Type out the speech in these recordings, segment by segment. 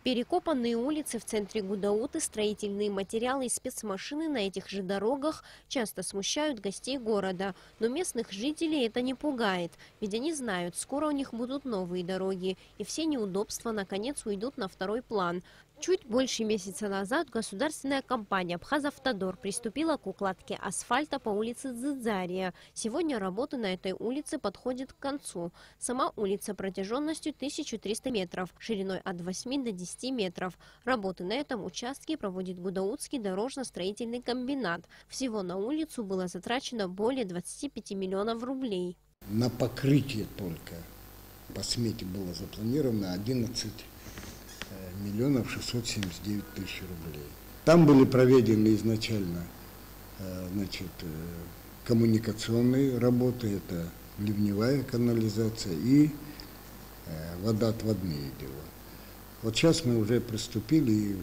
Перекопанные улицы в центре Гудауты, строительные материалы и спецмашины на этих же дорогах часто смущают гостей города. Но местных жителей это не пугает, ведь они знают, скоро у них будут новые дороги, и все неудобства наконец уйдут на второй план. Чуть больше месяца назад государственная компания «Абхазавтодор» приступила к укладке асфальта по улице Дзидзария. Сегодня работы на этой улице подходят к концу. Сама улица протяженностью 1300 метров, шириной от 8 до 10 метров. Работы на этом участке проводит Гудаутский дорожно-строительный комбинат. Всего на улицу было затрачено более 25 миллионов рублей. На покрытие только по смете было запланировано 11 миллионов 679 тысяч рублей. Там были проведены изначально коммуникационные работы, это ливневая канализация и водоотводные дела. Вот сейчас мы уже приступили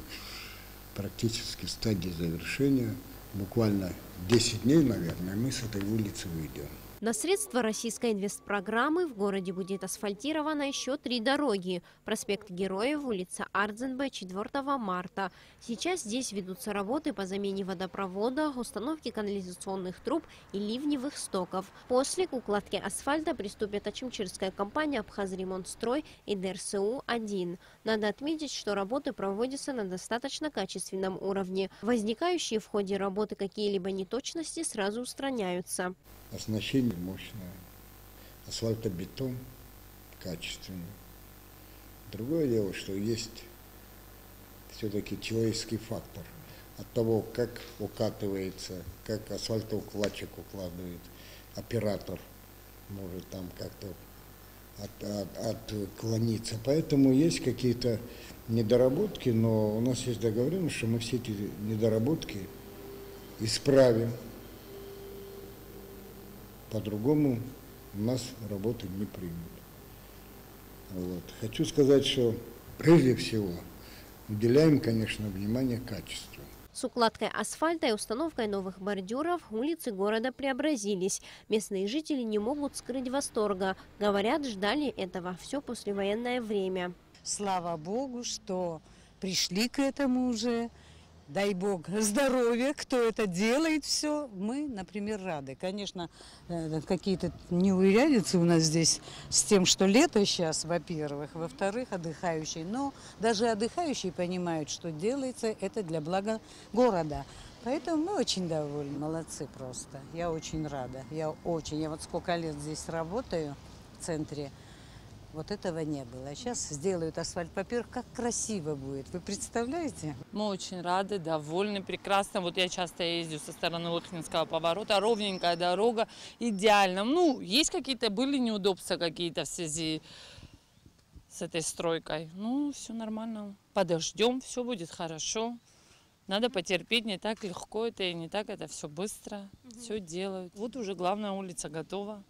практически к стадии завершения. Буквально 10 дней, наверное, мы с этой улицы выйдем. На средства российской инвестпрограммы в городе будет асфальтировано еще 3 дороги. Проспект Героев, улица Ардзенбе, 4 марта. Сейчас здесь ведутся работы по замене водопровода, установке канализационных труб и ливневых стоков. После к укладке асфальта приступит ачимчирская компания «Абхазремонтстрой» и ДРСУ-1. Надо отметить, что работы проводятся на достаточно качественном уровне. Возникающие в ходе работы какие-либо неточности сразу устраняются. Оснащение мощное, асфальтобетон качественный. Другое дело, что есть все-таки человеческий фактор. От того, как укатывается, как асфальтоукладчик укладывает, оператор может там как-то отклониться. Поэтому есть какие-то недоработки, но у нас есть договоренность, что мы все эти недоработки исправим. По-другому у нас работы не примут. Вот. Хочу сказать, что прежде всего уделяем, конечно, внимание качеству. С укладкой асфальта и установкой новых бордюров улицы города преобразились. Местные жители не могут скрыть восторга. Говорят, ждали этого все послевоенное время. Слава Богу, что пришли к этому уже. Дай Бог здоровья, кто это делает, все. Мы, например, рады. Конечно, какие-то неурядицы у нас здесь с тем, что лето сейчас, во-первых. Во-вторых, отдыхающие. Но даже отдыхающие понимают, что делается это для блага города. Поэтому мы очень довольны. Молодцы просто. Я очень рада. Я вот сколько лет здесь работаю в центре. Вот этого не было. Сейчас сделают асфальт. Во-первых, как красиво будет. Вы представляете? Мы очень рады, довольны, прекрасно. Вот я часто езжу со стороны Лохнинского поворота. Ровненькая дорога, идеально. Ну, есть какие-то, были неудобства какие-то в связи с этой стройкой. Ну, все нормально. Подождем, все будет хорошо. Надо потерпеть, не так легко это и не так это все быстро. Все делают. Вот уже главная улица готова.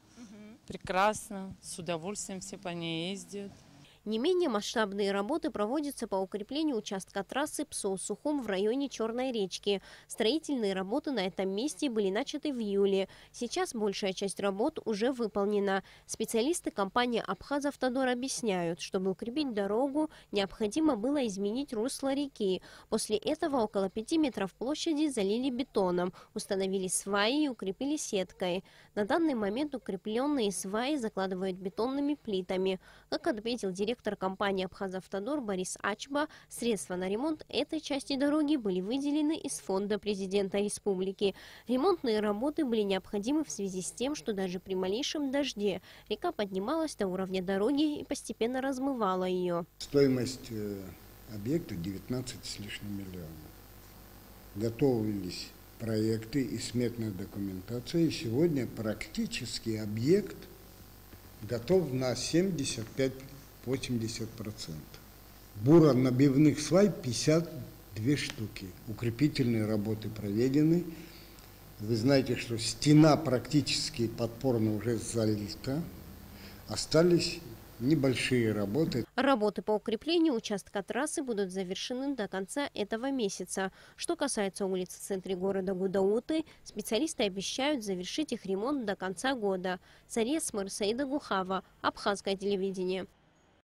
Прекрасно, с удовольствием все по ней ездят. Не менее масштабные работы проводятся по укреплению участка трассы Псоу-Сухум в районе Черной речки. Строительные работы на этом месте были начаты в июле. Сейчас большая часть работ уже выполнена. Специалисты компании «Абхазавтодор» объясняют, чтобы укрепить дорогу, необходимо было изменить русло реки. После этого около 5 метров площади залили бетоном, установили сваи и укрепили сеткой. На данный момент укрепленные сваи закладывают бетонными плитами. Как отметил директор компании «Абхазавтодор» Борис Ачба, средства на ремонт этой части дороги были выделены из фонда президента республики. Ремонтные работы были необходимы в связи с тем, что даже при малейшем дожде река поднималась до уровня дороги и постепенно размывала ее. Стоимость объекта 19 с лишним миллионов. Готовились проекты и сметная документация. И сегодня практически объект готов на 75-80%. Буро-набивных свай 52 штуки. Укрепительные работы проведены. Вы знаете, что стена практически подпорно уже залита. Остались небольшие работы. Работы по укреплению участка трассы будут завершены до конца этого месяца. Что касается улиц в центре города Гудауты, специалисты обещают завершить их ремонт до конца года. Сария Смыр, Саида Гухава, Абхазское телевидение.